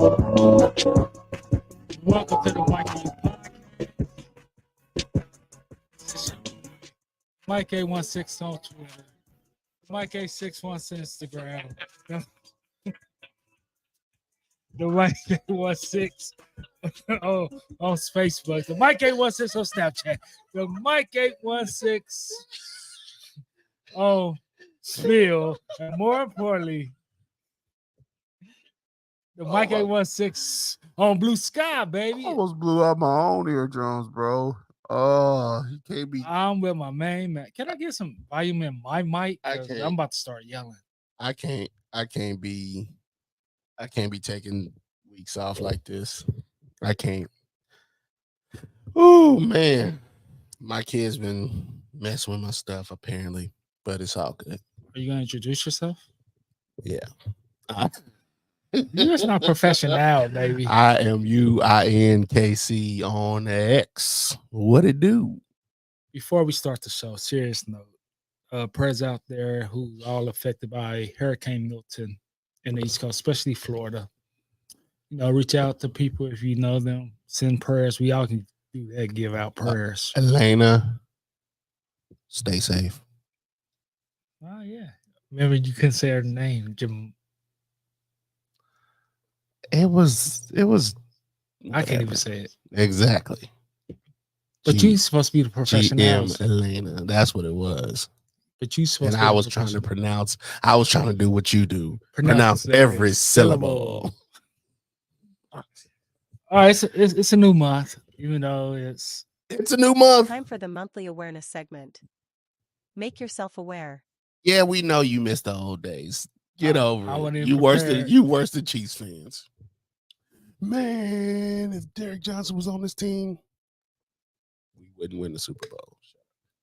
Welcome to the Mike A Podcast. Mike A16 on Twitter. Mike A61 Instagram. The Mike A16 on Facebook. The Mike A16 on Snapchat. The Mike A16 on Spill. And more importantly, the Mike A16 on Blue Sky, baby. I almost blew out my own eardrums, bro. Oh, you can't be. I'm with my main man. Can I get some volume in my mic? I can't. I'm about to start yelling. I can't be taking weeks off like this. I can't. Oh man, my kid's been messing with my stuff apparently, but it's all good. Are you gonna introduce yourself? Yeah. You're just not professional, baby. I am UINKC on X. What it do? Before we start the show, serious note. Prayers out there who's all affected by Hurricane Milton in the East Coast, especially Florida. You know, reach out to people if you know them. Send prayers. We all can do that. Give out prayers. Elena, stay safe. Oh yeah. Remember, you couldn't say her name, Jim. It was. I can't even say it. Exactly. But you're supposed to be the professional. GM Elena. That's what it was. But you supposed and to I was trying to pronounce. I was trying to do what you do. Pronounce every syllable. All right, it's a new month, even though it's a new month. Time for the monthly awareness segment. Make yourself aware. Yeah, we know you missed the old days. Get over it. You worse than Chiefs fans. Man, if Derek Johnson was on this team, we wouldn't win the Super Bowl.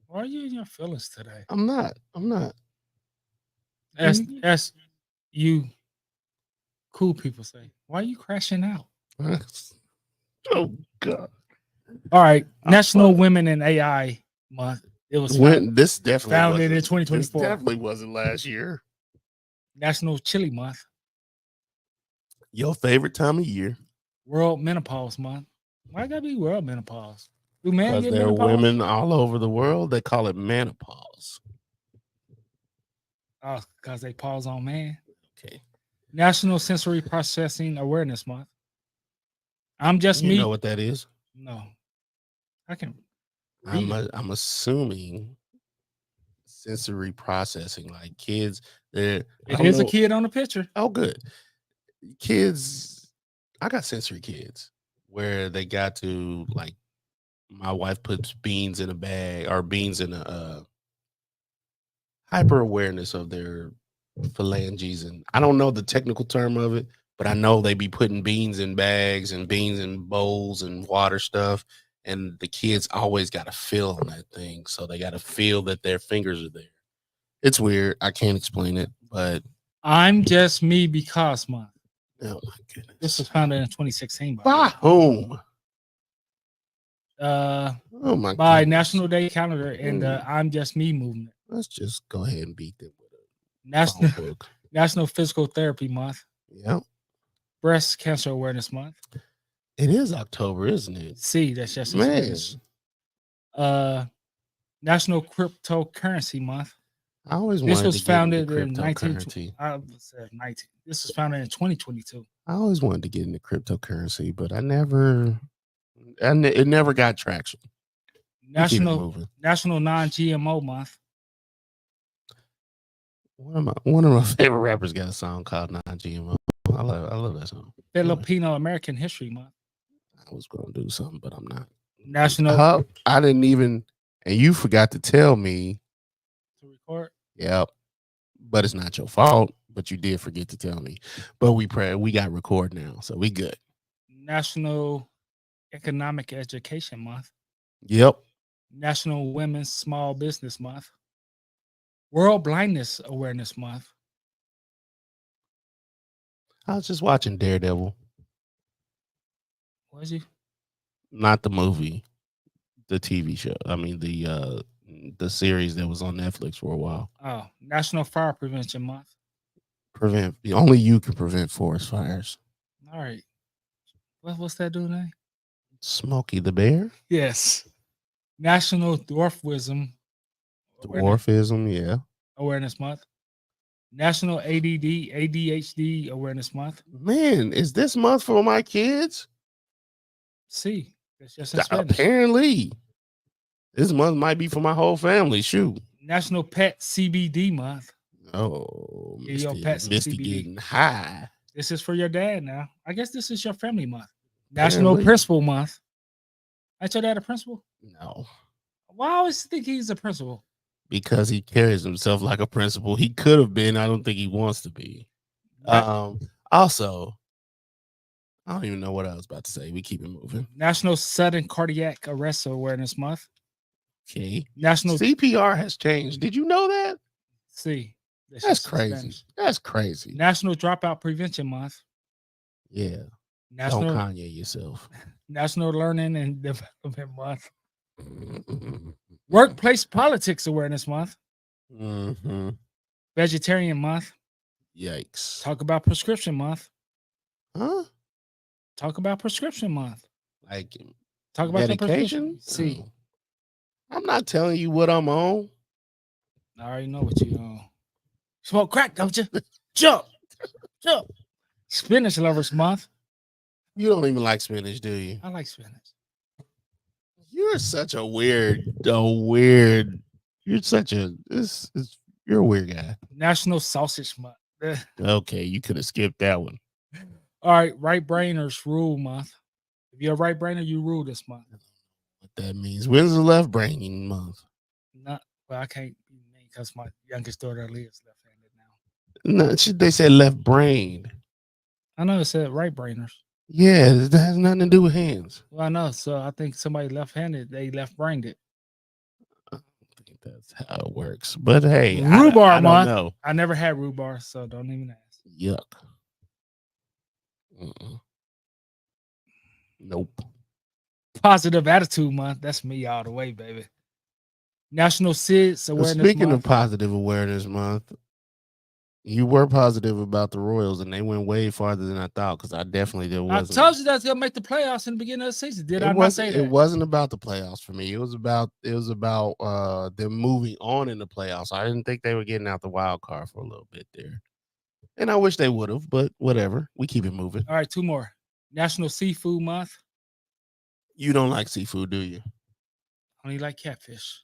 Why are you in your feelings today? I'm not. As you cool people say, why are you crashing out? Oh God! All right, National Women in AI Month. It was this definitely founded in 2024. This definitely wasn't last year. National Chili Month. Your favorite time of year. World Menopause Month. Why gotta be World Menopause? Do men get there menopause? Are women all over the world that call it menopause. Oh, because they pause on man. Okay. National Sensory Processing Awareness Month. I'm just you me. You know what that is? No. I can. I'm assuming sensory processing, like kids. It is a kid on the picture. Oh, good. Kids, I got sensory kids where they got to, like, my wife puts beans in a bag or beans in a hyper awareness of their phalanges. And I don't know the technical term of it, but I know they be putting beans in bags and beans in bowls and water stuff. And the kids always got to feel on that thing. So they got to feel that their fingers are there. It's weird. I can't explain it, but I'm just me because month. Oh my goodness. This was founded in 2016 by whom? By National Day Calendar and the I'm Just Me movement. Let's just go ahead and beat them with a National Physical Therapy Month. Yep. Breast Cancer Awareness Month. It is October, isn't it? See, that's just National Cryptocurrency Month. I always wanted this was to founded in 19. This was founded in 2022. I always wanted to get into cryptocurrency, but it never got traction. National Non-GMO Month. One of my favorite rappers got a song called Non-GMO. I love that song. Filipino American History Month. I was going to do something, but I'm not. National. I didn't even, and you forgot to tell me to record. Yep, but it's not your fault. But you did forget to tell me. But we got record now, so we good. National Economic Education Month. Yep. National Women's Small Business Month. World Blindness Awareness Month. I was just watching Daredevil. Was you? Not the movie, the TV show. I mean the series that was on Netflix for a while. Oh, National Fire Prevention Month. Only you can prevent forest fires. All right. What's that dude's name? Smokey the Bear. Yes. National Dwarfism Dwarfism, yeah. Awareness Month. National ADHD Awareness Month. Man, is this month for my kids? C. That's just in Spanish. Apparently. This month might be for my whole family. Shoot. National Pet CBD Month. Oh, Give your Misty, pets some Misty CBD. getting high. This is for your dad now. I guess this is your family month. National Apparently. Principal Month. Ain't your dad a principal? No, Why I always think he's a principal? because he carries himself like a principal. He could have been. I don't think he wants to be. Also, I don't even know what I was about to say. We keep it moving. National Sudden Cardiac Arrest Awareness Month. Okay. National CPR has changed. Did you know that? C. That's just in crazy. Spanish. That's crazy. National Dropout Prevention Month. Yeah. National Don't Kanye yourself. National Learning and Development Month. Workplace Politics Awareness Month. Mm-hmm. Vegetarian Month. Yikes. Talk about Prescription Month. Huh? Talk about Prescription Month. Like Talk about medication? See, I'm not telling you what I'm on. I already know what you on. Smoke crack, don't you? Jump. Spinach Lovers Month. You don't even like spinach, do you? I like spinach. You're such a weird. You're such a. You're a weird guy. National Sausage Month. Okay, you could have skipped that one. All right, Right Brainers Rule Month. If you're a right brainer, you rule this month. What that means? When's the left braining month? Not well. I can't because my youngest daughter Leah's left-handed now. No, they said left brained. I know it said right brainers. Yeah, that has nothing to do with hands. Well, I know. So I think somebody left-handed, they left-brained it. I don't think that's how it works. But hey, rhubarb I don't month. know. I never had rhubarb, so don't even ask. Yuck. Nope. Positive Attitude Month. That's me all the way, baby. National SIDS Awareness Speaking Month. of Positive Awareness Month, you were positive about the Royals, and they went way farther than I thought. Because I definitely did. I told you that's gonna make the playoffs in the beginning of the season. Did I not say that? It wasn't about the playoffs for me. It was about them moving on in the playoffs. I didn't think they were getting out the wild card for a little bit there, and I wish they would have. But whatever, we keep it moving. All right, two more. National Seafood Month. You don't like seafood, do you? Only like catfish.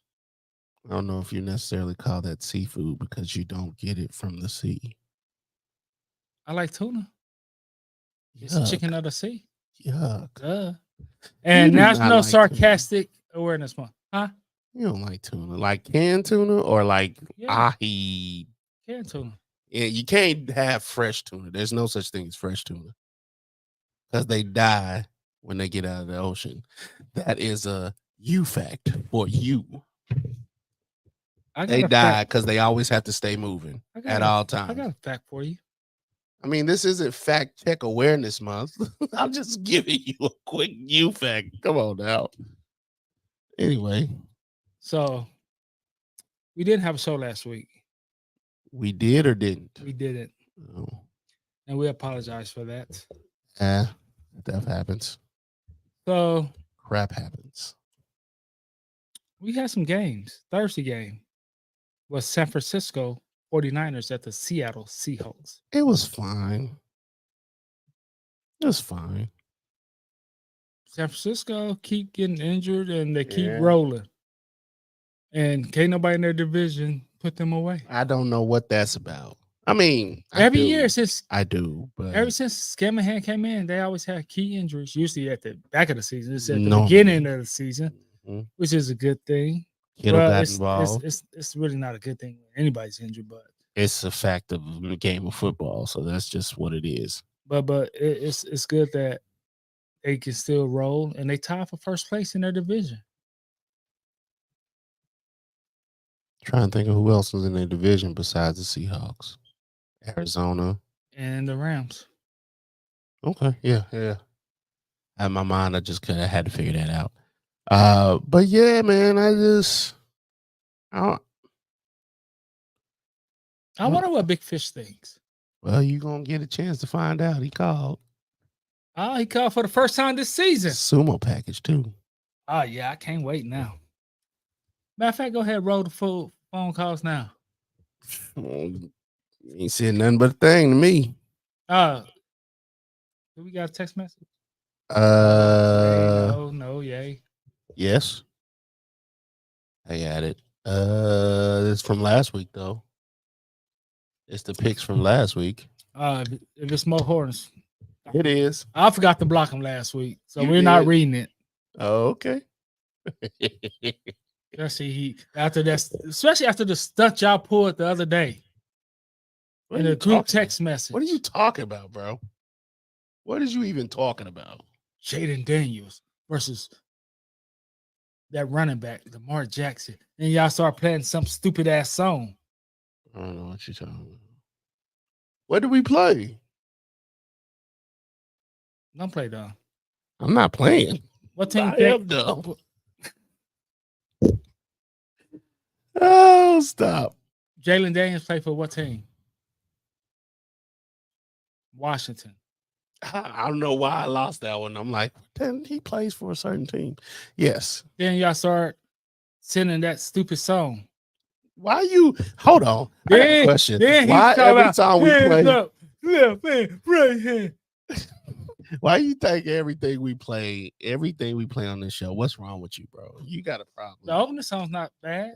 I don't know if you necessarily call that seafood because you don't get it from the sea. I like tuna. It's Yuck. chicken of the sea. Yuck. And do not National like Sarcastic Awareness Month. Huh? You don't like tuna, like canned tuna or like Yeah. ahi? Canned tuna. Yeah, you can't have fresh tuna. There's no such thing as fresh tuna because they die when they get out of the ocean. That is a you fact for you. They die because they always have to stay moving at all times. I got a fact for you. I mean, this isn't Fact Check Awareness Month. I'm just giving you a quick you fact. Come on now. Anyway. So, we didn't have a show last week. We did or didn't? We didn't. Oh. And we apologize for that. Yeah, that happens. So, crap happens. We had some games. Thursday game was San Francisco 49ers at the Seattle Seahawks. It was fine. It was fine. San Francisco keep getting injured and they keep rolling. And can't nobody in their division put them away. I don't know what that's about. I mean, every year since but ever since Scamahan came in, they always had key injuries, usually at the back of the season. It's at the beginning of the season, which is a good thing. Kittle got involved. It's really not a good thing when anybody's injured, but it's a fact of the game of football, so that's just what it is. But it's good that they can still roll and they tie for first place in their division. Trying to think of who else was in their division besides the Seahawks. Arizona. And the Rams. Okay, yeah. In my mind, I just had to figure that out. But yeah, man, I wonder what Big Fish thinks. Well, you're gonna get a chance to find out. He called. Oh, he called for the first time this season. Sumo package too. Oh, yeah, I can't wait now. Matter of fact, go ahead, roll the full phone calls now. Ain't said nothing but a thing to me. Do we got a text message? No, yay. Yes. I got it. It's from last week though. It's the picks from last week. If it's Mo Horns, It is. I forgot to block him last week, so You we're not did. reading it. Oh, okay. Especially after the stunt y'all pulled the other day in the group text message. What are you talking about, bro? What is you even talking about? Jaden Daniels versus that running back, Lamar Jackson. And y'all start playing some stupid ass song. I don't know what you're talking about. What did we play? Don't play dumb. I'm not playing. What team? I am dumb. Oh, stop. Jalen Daniels play for what team? Washington. I don't know why I lost that one. I'm like, then he plays for a certain team. Yes. Then y'all start sending that stupid song. Why you hold on? I got a question. Why every time we play up, left hand, right hand. Why you think everything we play on this show? What's wrong with you, bro? You got a problem. The opening song's not bad.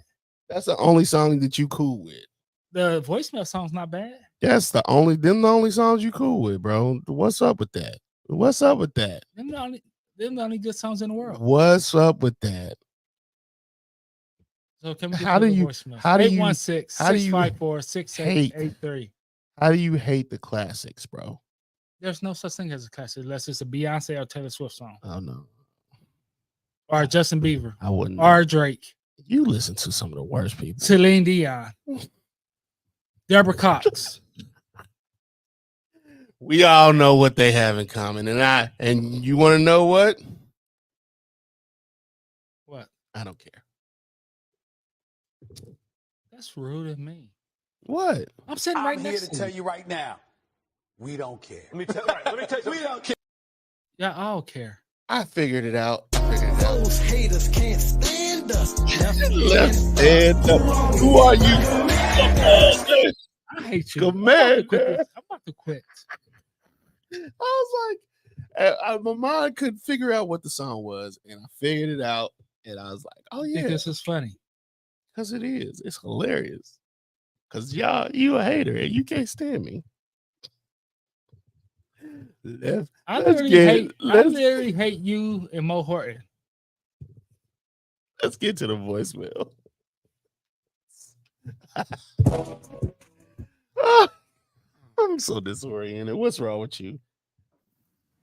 That's the only song that you cool with. The voicemail song's not bad. That's the only songs you cool with, bro. What's up with that? What's up with that? Them the only good songs in the world. What's up with that? So can we get how do you voicemail? how do you 816-654-6883. How do you hate the classics, bro? There's no such thing as a classic unless it's a Beyonce or Taylor Swift song. Oh no. Or Justin Bieber. I wouldn't. Or Drake. You listen to some of the worst people. Celine Dion. Deborah Cox. We all know what they have in common. And you want to know what? What? I don't care. That's rude of me. What? I'm sitting right next to you. I'm here to tell you right now, we don't care. Let me tell you, We don't care. Yeah, I all care. I figured it out. Those haters can't stand us. Left stand up. Who are you? I hate you. Commander. I'm about to quit. I was like, my mind couldn't figure out what the song was, and I figured it out, and I was like, oh I yeah, think this is funny. Because it is. It's hilarious. Because you a hater and you can't stand me. I literally hate you and Mo Horton. Let's get to the voicemail. I'm so disoriented. What's wrong with you?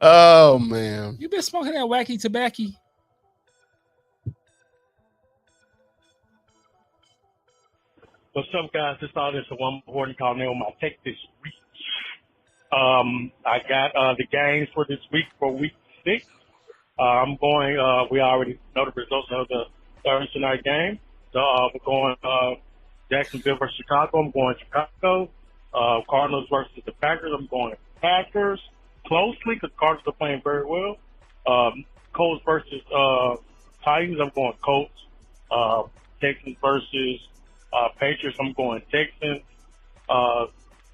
Oh man. You been smoking that wacky tobacco? What's up, guys? This is the one Horton calling in on my pick this week. I got the games for this week for week 6. I'm going. We already know the results of the Thursday night game. So we're going Jacksonville versus Chicago. I'm going Chicago. Cardinals versus the Packers. I'm going Packers closely because Cardinals are playing very well. Colts versus Titans. I'm going Colts. Texans versus Patriots. I'm going Texans.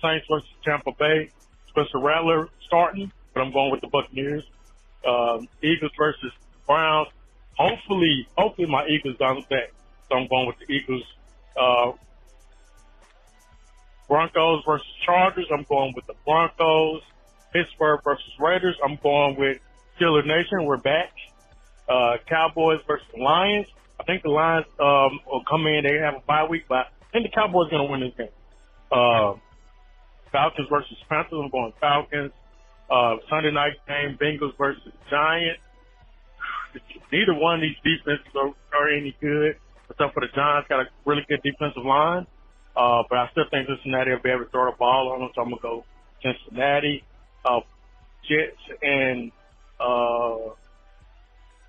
Saints versus Tampa Bay. Spencer Rattler starting, but I'm going with the Buccaneers. Eagles versus Browns. Hopefully my Eagles bounce back. So I'm going with the Eagles. Broncos versus Chargers. I'm going with the Broncos. Pittsburgh versus Raiders. I'm going with Steeler Nation. We're back. Cowboys versus Lions. I think the Lions will come in. They have a bye week, but I think the Cowboys are going to win this game. Falcons versus Panthers. I'm going Falcons. Sunday night game, Bengals versus Giants. Neither one of these defenses are any good. Except for the Giants, got a really good defensive line. But I still think Cincinnati will be able to throw the ball on them, so I'm going to go Cincinnati. Jets and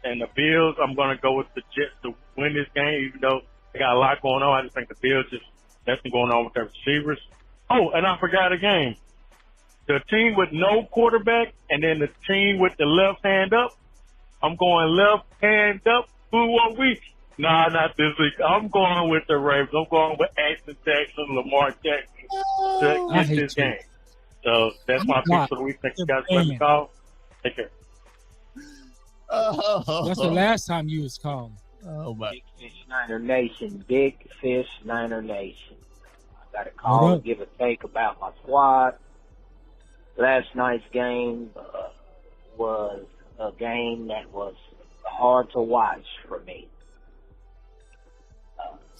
the Bills, I'm going to go with the Jets to win this game, even though they got a lot going on. I just think the Bills just nothing going on with their receivers. Oh, and I forgot a game. the team with no quarterback and then the team with the left hand up. I'm going left hand up. Who are we? Nah, not this week. I'm going with the Ravens. I'm going with Ashton Jackson, Lamar Jackson to I get hate this you. game. So that's my pick for the week. Thank you guys for letting me call. Take care. What's the last time you was calling? Oh my! Big Fish Niner Nation. Big Fish Niner Nation. I got a What call up? to give a take about my squad. Last night's game was a game that was hard to watch for me.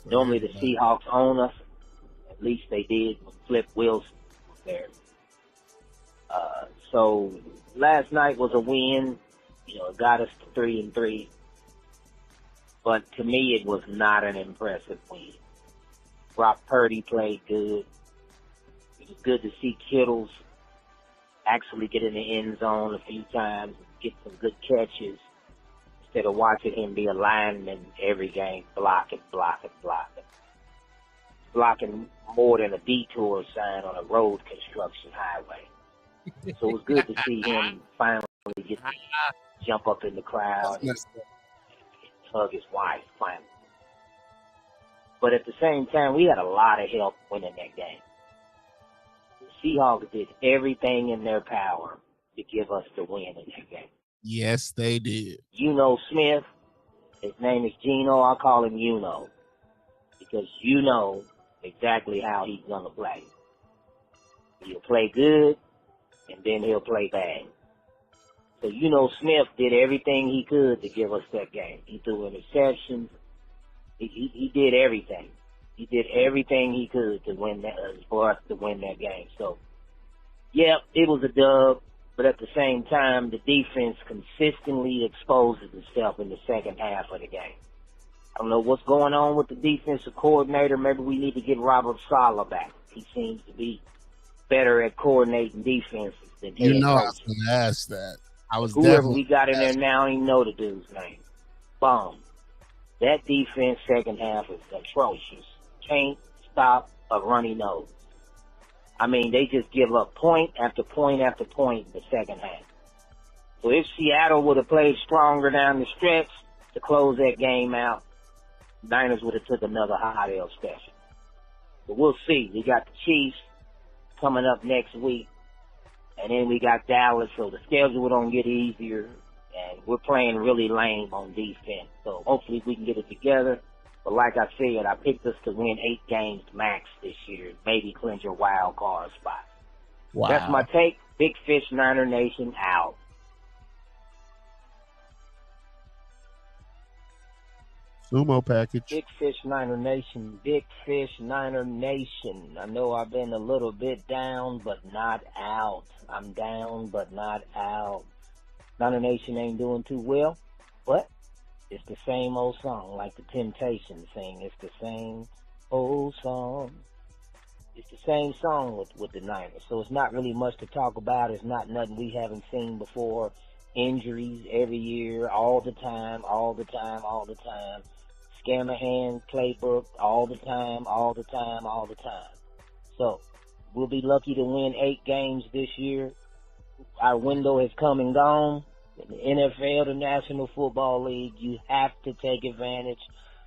Normally the Seahawks own us. At least they did when Flip Wilson was there. So last night was a win. You know, it got us to 3-3. But to me, it was not an impressive win. Brock Purdy played good. It was good to see Kittles actually get in the end zone a few times and get some good catches instead of watching him be a lineman every game, blocking. Blocking more than a detour sign on a road construction highway. So it was good to see him finally get to jump up in the crowd and hug his wife finally. But at the same time, we had a lot of help winning that game. The Seahawks did everything in their power to give us the win in that game. Yes, they did. Smith, his name is Gino. I call him Uno because you know exactly how he's going to play. He'll play good, and then he'll play bad. So Smith did everything he could to give us that game. He threw interceptions. He did everything. He did everything he could to win that for us to win that game. So, yeah, it was a dub. But at the same time, the defense consistently exposes itself in the second half of the game. I don't know what's going on with the defensive coordinator. Maybe we need to get Robert Saleh back. He seems to be better at coordinating defenses than You head know, I coaches. was going to ask that. I was Whoever definitely we got in there now, I don't even know the dude's name. Boom. That defense second half is atrocious. Can't stop a runny nose. I mean, they just give up point after point after point in the second half. So if Seattle would have played stronger down the stretch to close that game out, Niners would have took another hot L special. But we'll see. We got the Chiefs coming up next week, and then we got Dallas, so the schedule don't get easier, and we're playing really lame on defense. So hopefully we can get it together. But like I said, I picked us to win 8 games max this year, maybe clinch a wild card spot. wow. That's my take. Big Fish Niner Nation out. Sumo package. Big Fish Niner Nation. Big Fish Niner Nation. I know I've been a little bit down, but not out. I'm down, but not out. Niner Nation ain't doing too well, but it's the same old song, like the Temptations sing. It's the same old song. It's the same song with the Niners. So it's not really much to talk about. It's not nothing we haven't seen before. Injuries every year, all the time. Scamahan playbook all the time. So we'll be lucky to win 8 games this year. Our window has come and gone. In the NFL, the National Football League, you have to take advantage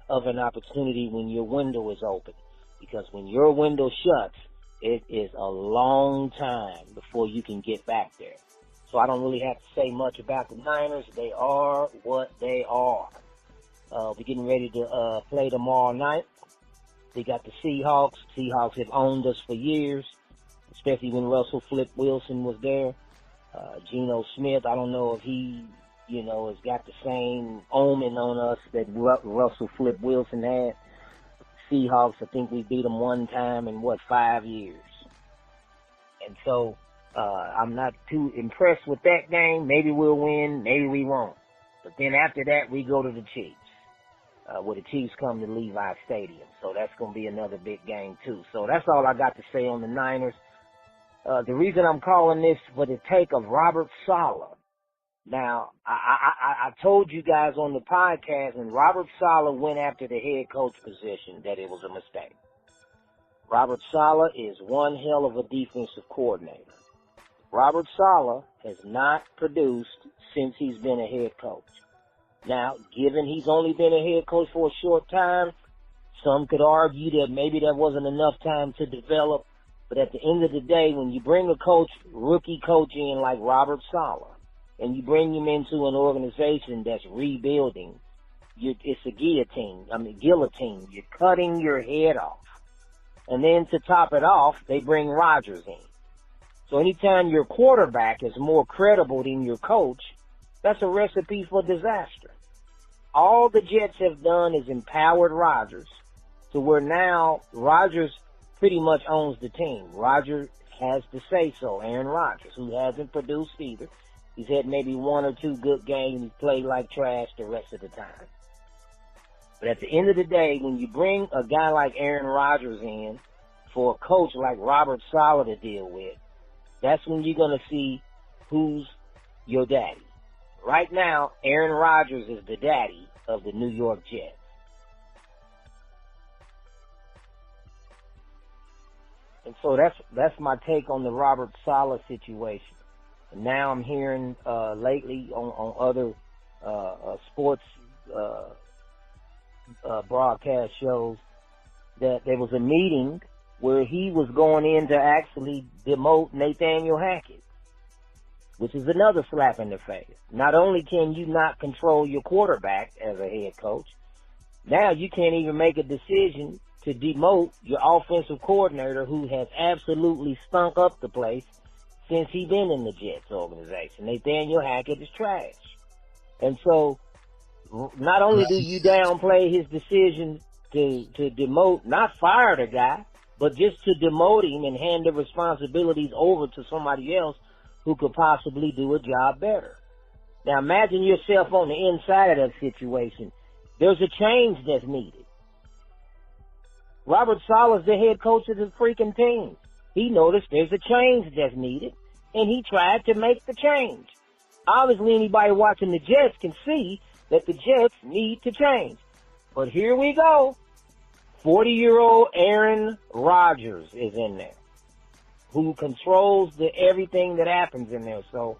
of an opportunity when your window is open. Because when your window shuts, it is a long time before you can get back there. So I don't really have to say much about the Niners. They are what they are. We're getting ready to play tomorrow night. They got the Seahawks. Seahawks have owned us for years, especially when Russell Flip Wilson was there. Geno Smith, I don't know if he, has got the same omen on us that Russell Flip Wilson had. Seahawks, I think we beat them one time in, 5 years. And so I'm not too impressed with that game. Maybe we'll win, maybe we won't. But then after that, we go to the Chiefs, where the Chiefs come to Levi Stadium. So that's going to be another big game, too. So that's all I got to say on the Niners. The reason I'm calling this for the take of Robert Saleh. Now, I told you guys on the podcast when Robert Saleh went after the head coach position that it was a mistake. Robert Saleh is one hell of a defensive coordinator. Robert Saleh has not produced since he's been a head coach. Now, given he's only been a head coach for a short time, some could argue that maybe that wasn't enough time to develop. But at the end of the day, when you bring a rookie coach in like Robert Saleh, and you bring him into an organization that's rebuilding, it's a guillotine. You're cutting your head off. And then to top it off, they bring Rodgers in. So anytime your quarterback is more credible than your coach, that's a recipe for disaster. All the Jets have done is empowered Rodgers to where now Rodgers pretty much owns the team. Rodgers has to say so. Aaron Rodgers, who hasn't produced either. He's had maybe one or two good games. He's played like trash the rest of the time. But at the end of the day, when you bring a guy like Aaron Rodgers in for a coach like Robert Saleh to deal with, that's when you're going to see who's your daddy. Right now, Aaron Rodgers is the daddy of the New York Jets. And so that's my take on the Robert Saleh situation. And now I'm hearing lately on other sports broadcast shows that there was a meeting where he was going in to actually demote Nathaniel Hackett, which is another slap in the face. Not only can you not control your quarterback as a head coach, now you can't even make a decision to demote your offensive coordinator who has absolutely stunk up the place since he's been in the Jets organization. Nathaniel Hackett is trash. And so not only do you downplay his decision to demote, not fire the guy, but just to demote him and hand the responsibilities over to somebody else who could possibly do a job better. Now imagine yourself on the inside of that situation. There's a change that's needed. Robert Saleh is the head coach of the freaking team. He noticed there's a change that's needed, and he tried to make the change. Obviously, anybody watching the Jets can see that the Jets need to change. But here we go. 40-year-old Aaron Rodgers is in there, who controls everything that happens in there. So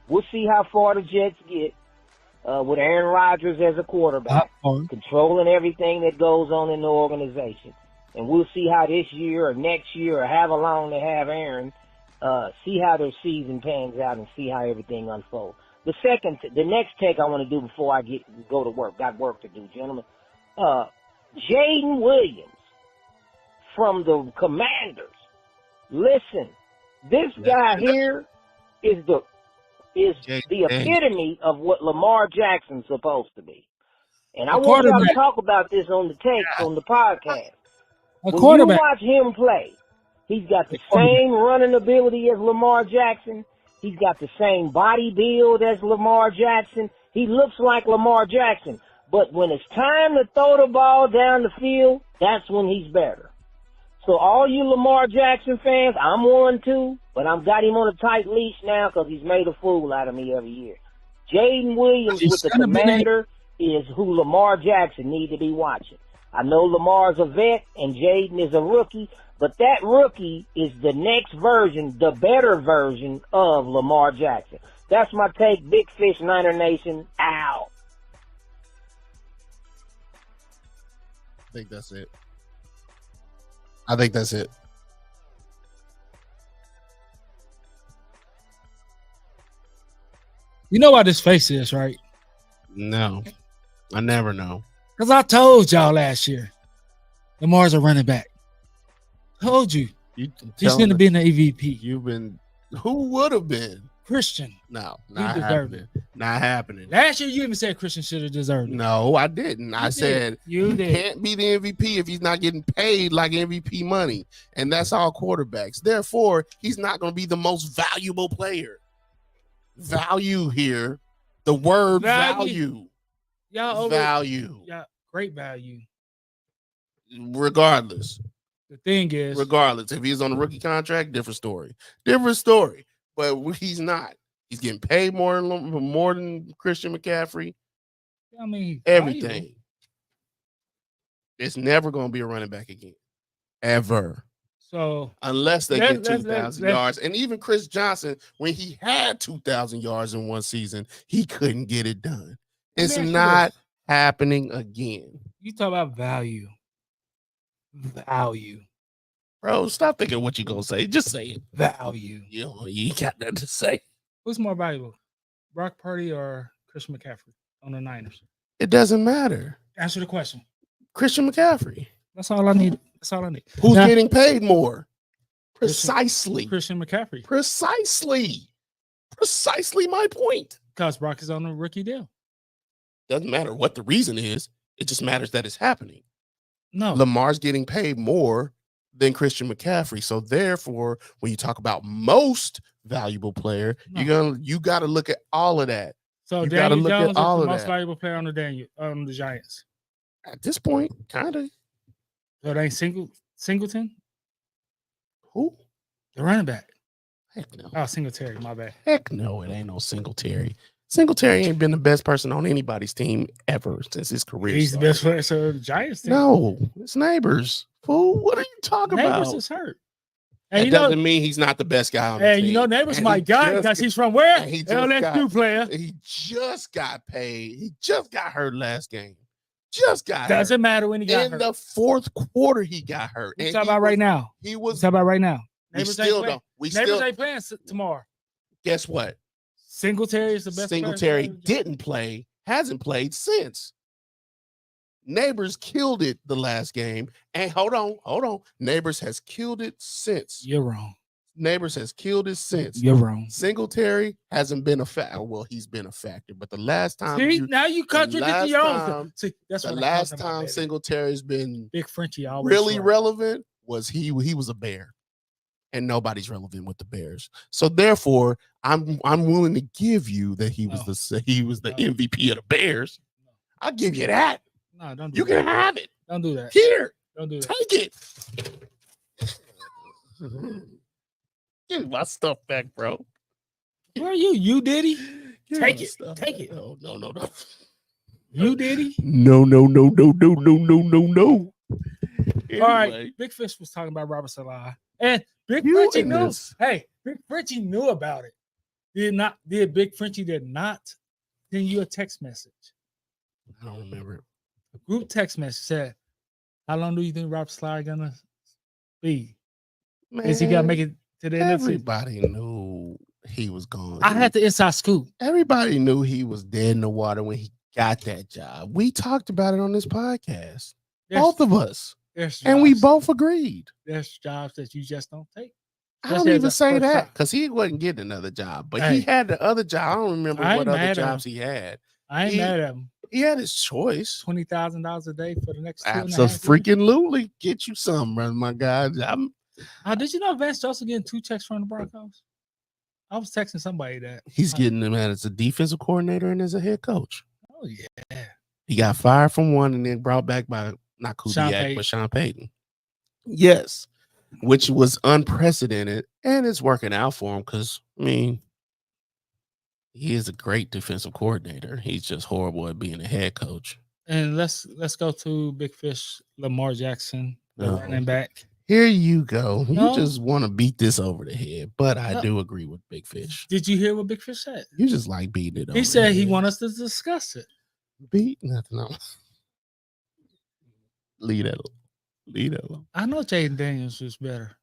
we'll see how far the Jets get with Aaron Rodgers as a quarterback, controlling everything that goes on in the organization. And we'll see how this year or next year or however long they have Aaron, see how their season pans out and see how everything unfolds. The next take I want to do before I go to work, got work to do, gentlemen. Jaden Williams from the Commanders. Listen, this guy here is the epitome of what Lamar Jackson's supposed to be. And I want y'all to talk about this on the takes on the podcast. When you watch him play, he's got the same running ability as Lamar Jackson. He's got the same body build as Lamar Jackson. He looks like Lamar Jackson. But when it's time to throw the ball down the field, that's when he's better. So all you Lamar Jackson fans, I'm one too, but I've got him on a tight leash now because he's made a fool out of me every year. Jaden Williams with the Commander is who Lamar Jackson need to be watching. I know Lamar's a vet and Jaden is a rookie, but that rookie is the next version, the better version of Lamar Jackson. That's my take. Big Fish Niner Nation, out. I think that's it. I think that's it. You know why this face is, right? No, I never know. Because I told y'all last year, Lamar's a running back. Told you. He's going to be in the AVP. Who would have been? Christian. No, not happening. Not happening. Last year, you even said Christian should have deserved it. No, I didn't. I said you can't be the MVP if he's not getting paid like MVP money. And that's all quarterbacks. Therefore, he's not going to be the most valuable player. Value here. The word value. Value. Yeah, great value. Regardless. The thing is, if he's on a rookie contract, different story. But he's not. He's getting paid more than Christian McCaffrey. I mean, everything. valuable. It's never going to be a running back again, ever. So unless they Let- get let- 2,000 let- yards. And even Chris Johnson, when he had 2,000 yards in one season, he couldn't get it done. Let me It's ask you not this. happening again. You talk about value. Value. Bro, stop thinking what you gonna say. Just say it. Value. You ain't got nothing to say. Who's more valuable? Brock Purdy or Christian McCaffrey on the Niners? It doesn't matter. Answer the question. Christian McCaffrey. That's all I need. That's all I need. Who's Now, getting paid more? Christian- Precisely. Christian McCaffrey. Precisely my point. Because Brock is on a rookie deal. Doesn't matter what the reason is. It just matters that it's happening. No. Lamar's getting paid more than Christian McCaffrey. So therefore, when you talk about most valuable player, No. you got to look at all of that. So you gotta Daniel look at Jones is all the of most that. valuable player on the Giants. At this point, kind of. So it ain't Singleton, Who? the running back. Heck no. Oh, Singletary, my bad. Heck no, it ain't no Singletary. Singletary ain't been the best person on anybody's team ever since his career. He's the started. best player. So the Giants team. No, it's Neighbors. Fool, what are you talking Neighbors about? is hurt. That And you know, doesn't mean he's not the best guy on the and team. you know, Neighbors And my he guy just because he's from where? and he just LSU player. He just got paid. He just got hurt last game. Just got Doesn't hurt. matter when he got In hurt. the fourth quarter, he got hurt. We And talk he about was- right now. He We was. talk about right now. We Neighbors still ain't don't. We playing. Neighbors still. ain't playing tomorrow. Guess what? Singletary is the best. Singletary player. didn't play. Hasn't played since. Neighbors killed it the last game. And hold on. Neighbors has killed it since. You're wrong. Neighbors has killed it since. You're wrong. Singletary hasn't been a factor. Well, he's been a factor, but the last time See, now you contradicting your own. time- See, that's the what I'm last talking about, time baby. Singletary's been Big Frenchie always really right. relevant was he was a Bear, and nobody's relevant with the Bears. So therefore, I'm willing to give you that he was the No. MVP of the Bears. No. I'll give you that. No, don't do You that. can have it Don't do that. here. Don't do that. Take it. Give me my stuff back, bro. Where are you? You Diddy? Give Take my it. stuff Take back. it. No. You Diddy? No. All right. Anyway, Big Fish was talking about Robert Salah. And Big You Frenchie in knew. this. Hey, Big Frenchie knew about it. Did Big Frenchie not send you a text message? I don't remember it. A group text message said, how long do you think Robert Salah gonna be? Is he gonna make it to the end of the season? Everybody knew he was gone. I had the inside scoop. Everybody knew he was dead in the water when he got that job. We talked about it on this podcast. There's- Both of us. there's And we jobs- both agreed. There's jobs that you just don't take. I Let's don't say even the say first that time. because he wasn't getting another job, but Hey. he had the other job. I don't remember I what ain't other mad at jobs he had. I ain't He- mad at him. He had his choice. $20,000 a day for the next 2.5 years. Absolutely. Get you some, brother, my guy. Did you know Vance Joseph getting 2 checks from the Broncos? I was texting somebody that. He's getting them as a defensive coordinator and as a head coach. Oh yeah. He got fired from one and then brought back by not Sean Kubiak, Payton. but Sean Payton. Yes, which was unprecedented, and it's working out for him because I mean, he is a great defensive coordinator. He's just horrible at being a head coach. And let's go to Big Fish, Lamar Jackson, the No. running back. Here you go. No. You just want to beat this over the head, but I No. do agree with Big Fish. Did you hear what Big Fish said? You just like beating it over He the said he head. want us to discuss it. Beat nothing on. Leave that alone. Leave that alone. I know Jaden Daniels is better.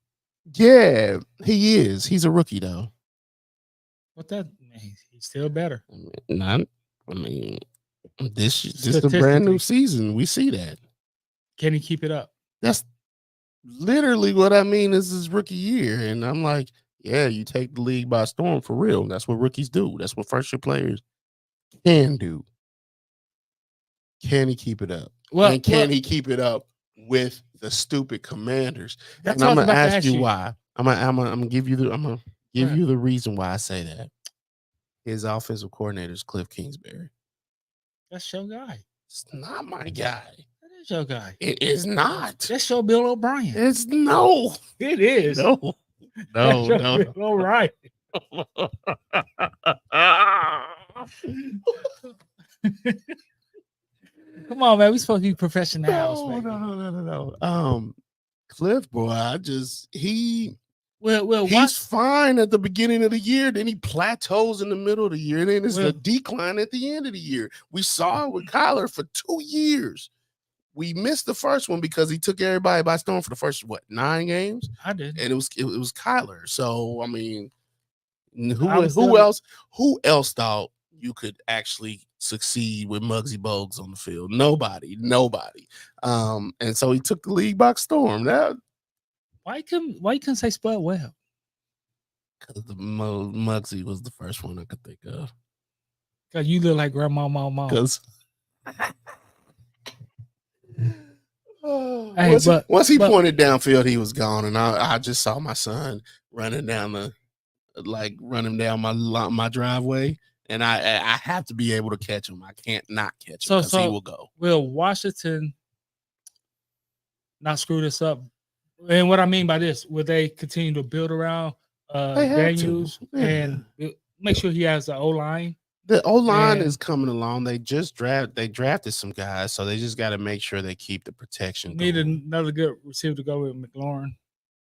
Yeah, he is. He's a rookie though. What that means? He's still better. I mean, this is a brand new season. We see that. Can he keep it up? That's literally what I mean. This is rookie year, and I'm like, yeah, you take the league by storm for real. That's what rookies do. That's what first year players can do. Can he keep it up? And can he keep it up with the stupid Commanders? That's And I'm what I was gonna about to ask you why. I'm gonna give you the reason why I say that. His offensive coordinator is Cliff Kingsbury. That's your guy. It's not my guy. That is your guy. It is not. That's your Bill O'Brien. It's no. It is. No. That's your Bill O'Brien. Come on, man. We supposed to be professionals. No. cliff, boy. Well, He's watch. fine at the beginning of the year, then he plateaus in the middle of the year, and then it's Well- the decline at the end of the year. We saw it with Kyler for 2 years. We missed the first one because he took everybody by storm for the first 9 games, I did. and it was Kyler. So I mean, I was who still- else thought you could actually succeed with Muggsy Bogues on the field? Nobody. And so he took the league by storm. That Why you couldn't say Spud Webb? because the Muggsy was the first one I could think of. Because you look like grandma, mom. Because Hey, once he but- pointed downfield, he was gone, and I just saw my son running down my driveway, and I have to be able to catch him. I can't not catch him because he will go. Will Washington not screw this up? And what I mean by this, will they continue to build around They have to. Daniels Yeah. and make sure he has the O line? The O line And- is coming along. They drafted some guys, so they just got to make sure they keep the protection Need going. another good receiver to go with McLaurin.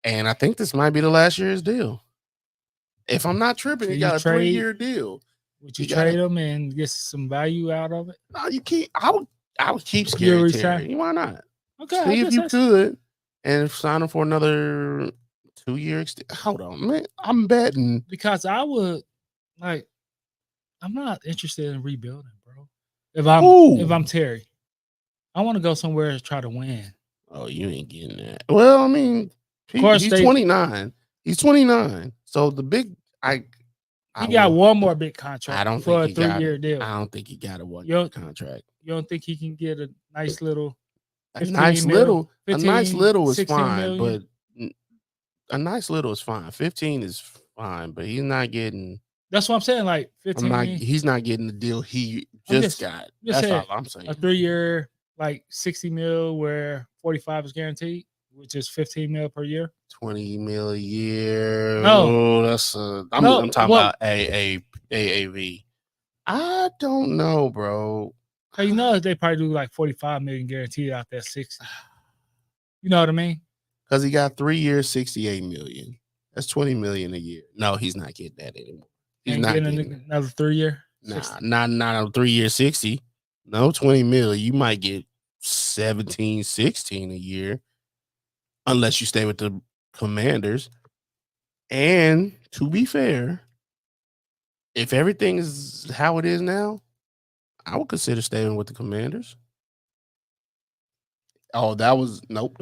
And I think this might be the last year's deal. If I'm not tripping, he Can got you a trade- 3-year deal. Would you You gotta- trade him and get some value out of it? No, you keep. I would keep You Scary resign? Terry. Why not? Okay, I See if guess you that's- could, and sign him for another 2-year. Hold on, man. I'm betting. because I would like. I'm not interested in rebuilding, bro. If Ooh. I'm Terry, I want to go somewhere to try to win. Oh, you ain't getting that. Well, I mean, course he's they- 29. He's 29. So the big, He got one more big contract. I don't for think a he got 3-year it. deal. I don't think he got a 1 Yo- year contract. You don't think he can get a nice little? A 15 nice mil, little, 15, a nice little is 16 fine, million? but a nice little is fine. 15 is fine, but he's not getting. That's what I'm saying. Like 15, He's not getting the deal he I'm just just- got. just That's saying, all I'm saying. a 3-year, like 60 mil, where 45 is guaranteed, which is 15 mil per year. 20 mil a year. No. Oh, that's I'm talking well- about AAV. I don't know, bro. Cause you know they probably do like 45 million guaranteed out there 60. You know what I mean? Because he got 3 years, 68 million. That's 20 million a year. No, he's not getting that anymore. He's Ain't not getting getting it. another 3-year. Not a 3 year 60. No, 20 mil. You might get 17, 16 a year. Unless you stay with the Commanders. And to be fair, if everything is how it is now, I would consider staying with the Commanders. Oh, that was nope.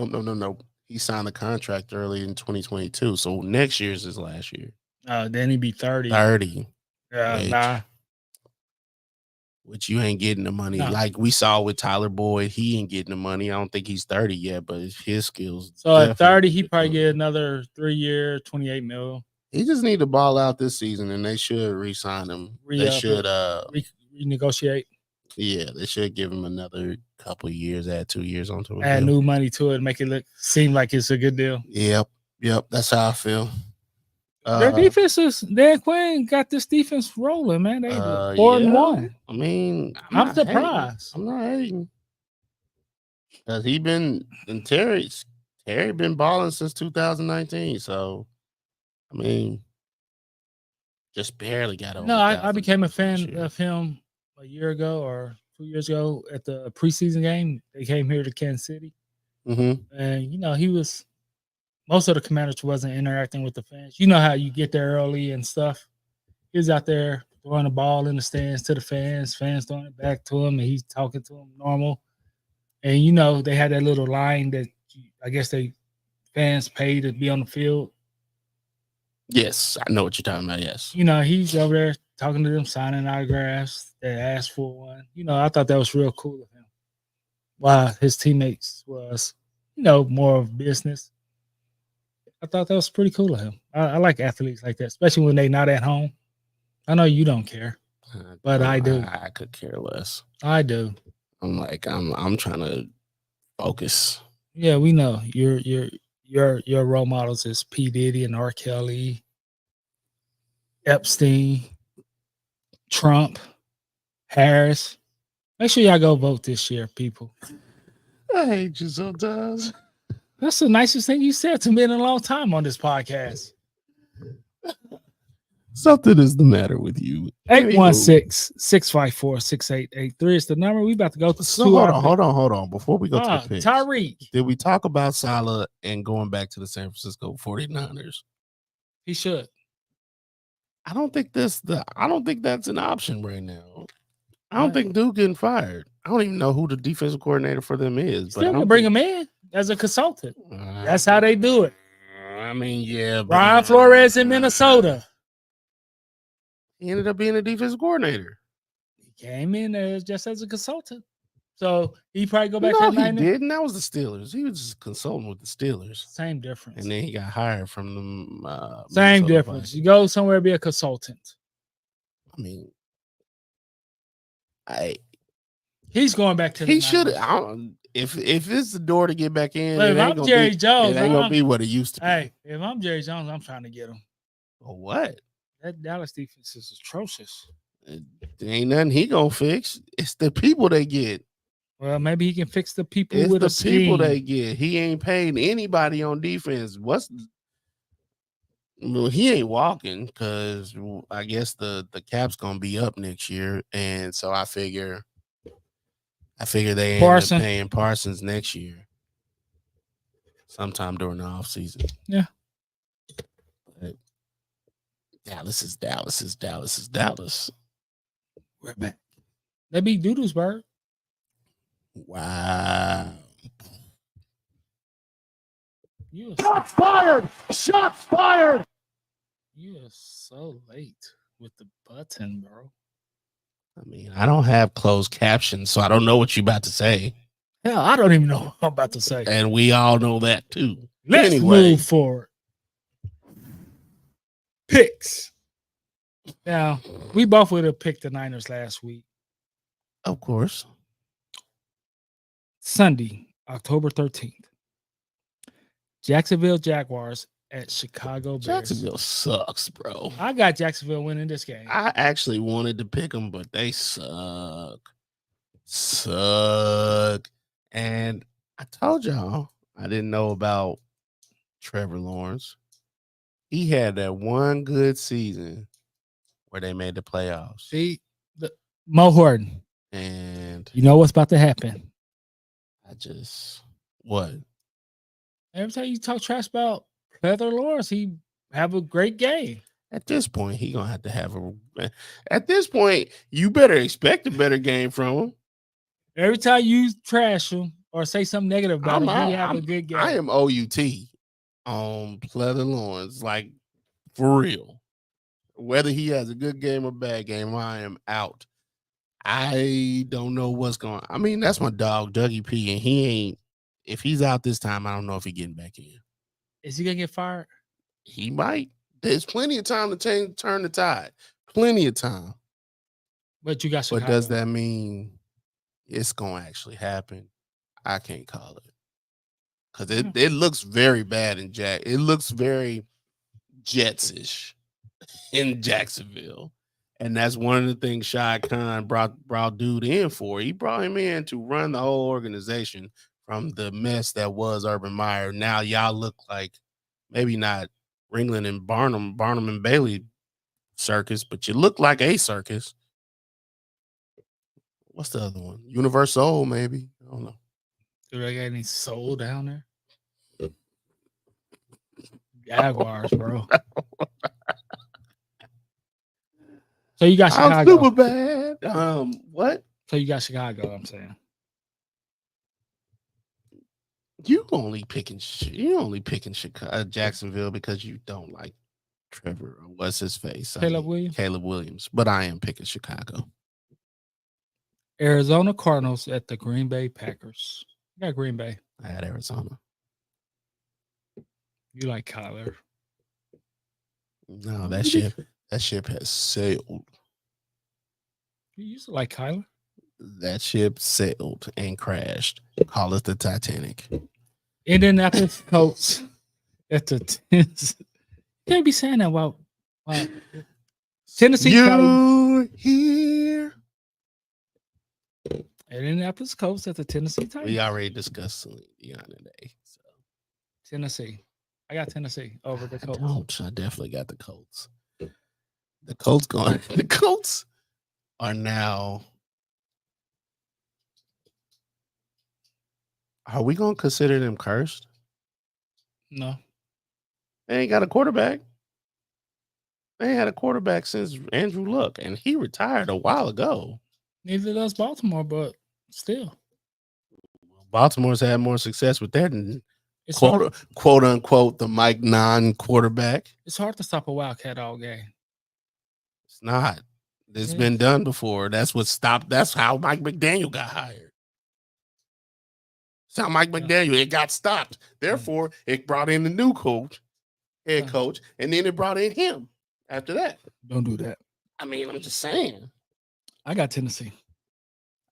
He signed the contract early in 2022. So next year's his last year. Then he'd be 30. 30. Yeah, Wait. nah. Which you ain't getting the money. No. Like we saw with Tyler Boyd, he ain't getting the money. I don't think he's 30 yet, but his skills. So at definitely 30, he probably get another 3-year, 28 mil. He just need to ball out this season, and they should re-sign him. They Re-up should, Renegotiate, they should give him another couple of years, add 2 years onto it. add new money to it, make it seem like it's a good deal. Yep. That's how I feel. Their defense is Dan Quinn got this defense rolling, man. They 4-1. I mean, I'm not hating. surprised. I'm not hating. Cause Terry been balling since 2019. So, I mean, just barely got over. No, I 1,000 became a this fan year. of him a year ago or 2 years ago at the preseason game. They came here to Kansas City, Mhm. and he was. Most of the Commanders wasn't interacting with the fans. You know how you get there early and stuff. He was out there throwing the ball in the stands to the fans throwing it back to him, and he's talking to them normal. And they had that little line that I guess they fans pay to be on the field. Yes, I know what you're talking about. Yes. He's over there talking to them, signing autographs. They asked for one. I thought that was real cool of him. While his teammates was, more of business. I thought that was pretty cool of him. I like athletes like that, especially when they're not at home. I know you don't care, but I do. I could care less. I do. I'm trying to focus. Yeah, we know your role models is P. Diddy and R. Kelly, Epstein, Trump, Harris. Make sure y'all go vote this year, people. I hate you sometimes. That's the nicest thing you said to me in a long time on this podcast. Something is the matter with you. 816-654-6883 is the number. We about to go to So hold on. Before we go to the picks, Tyreek. did we talk about Salah and going back to the San Francisco 49ers? He should. I don't think that's an option right now. I don't think Duke getting fired. I don't even know who the defensive coordinator for them is. Still gonna bring him in as a consultant. That's how they do it. I mean, yeah. Brian Flores in Minnesota. He ended up being a defensive coordinator. He came in as just as a consultant. So he probably go back No, to the he Niners. didn't. That was the Steelers. He was just consulting with the Steelers. Same difference. And then he got hired from them. Same difference. You go somewhere be a consultant. I mean, he's going back to the Niners. He should. If it's the door to get back in, if I'm Jerry Jones, it ain't gonna be what it used to be. Hey, if I'm Jerry Jones, I'm trying to get him. For what? That Dallas defense is atrocious. There ain't nothing he gonna fix. It's the people they get. Well, maybe he can fix the people it's with the a scheme. People they get. He ain't paying anybody on defense. Well, he ain't walking because I guess the cap's gonna be up next year, and so I figure they end up paying Parsons next year, sometime during the offseason. Yeah. But Dallas is Dallas. We're back. They beat Doodlesburg. Wow. Shots fired! Shots fired! You are so late with the button, bro. I mean, I don't have closed captions, so I don't know what you're about to say. Hell, I don't even know what I'm about to say. And we all know that too. Let's move forward. Picks. Now, we both would have picked the Niners last week. Of course. Sunday, October 13th. Jacksonville Jaguars at Chicago Bears. Jacksonville sucks, bro. I got Jacksonville winning this game. I actually wanted to pick them, but they suck. And I told y'all I didn't know about Trevor Lawrence. He had that one good season where they made the playoffs. See, Mo Horton. And you know what's about to happen. What? Every time you talk trash about Trevor Lawrence, he have a great game. At this point, he gonna have to have At this point, you better expect a better game from him. Every time you trash him or say something negative about him, he have a good game. I am OUT on Trevor Lawrence, like for real. Whether he has a good game or bad game, I am out. I don't know what's going on. I mean, that's my dog, Dougie P, and he ain't. If he's out this time, I don't know if he's getting back in. Is he gonna get fired? He might. There's plenty of time to turn the tide. Plenty of time. But you got Chicago. But does that mean it's gonna actually happen? I can't call it. Because it looks very bad in it looks very Jets-ish in Jacksonville. And that's one of the things Shad Khan brought dude in for. He brought him in to run the whole organization from the mess that was Urban Meyer. Now y'all look like maybe not Ringland and Barnum and Bailey circus, but you look like a circus. What's the other one? Universal, maybe. I don't know. Do they got any soul down there? Jaguars, bro. So you got Chicago. I'm super bad. What? So you got Chicago, I'm saying. You only picking Chicago, Jacksonville because you don't like Trevor or what's his face? Caleb Williams. But I am picking Chicago. Arizona Cardinals at the Green Bay Packers. You got Green Bay. I had Arizona. You like Kyler? No, that ship has sailed. You used to like Kyler? That ship sailed and crashed. Call it the Titanic. Indianapolis Colts at the Tennessee. You can't be saying that about Tennessee. You here? Indianapolis Colts at the Tennessee Titans. We already discussed Celine Dion today. So Tennessee. I got Tennessee over the I Colts. don't. I definitely got the Colts. The Colts going. The Colts are now. Are we gonna consider them cursed? No. They ain't got a quarterback. They ain't had a quarterback since Andrew Luck, and he retired a while ago. Neither does Baltimore, but still. Baltimore's had more success with their It's hard, quote unquote the Mike non-quarterback. it's hard to stop a Wildcat all game. It's not. It's It been is. done before. That's what stopped. That's how Mike McDaniel got hired. It's how Mike Yeah. McDaniel, it got stopped. Therefore, it brought in the new coach, head Yeah. coach, and then it brought in him after that. Don't do that. I mean, I'm just saying. I got Tennessee.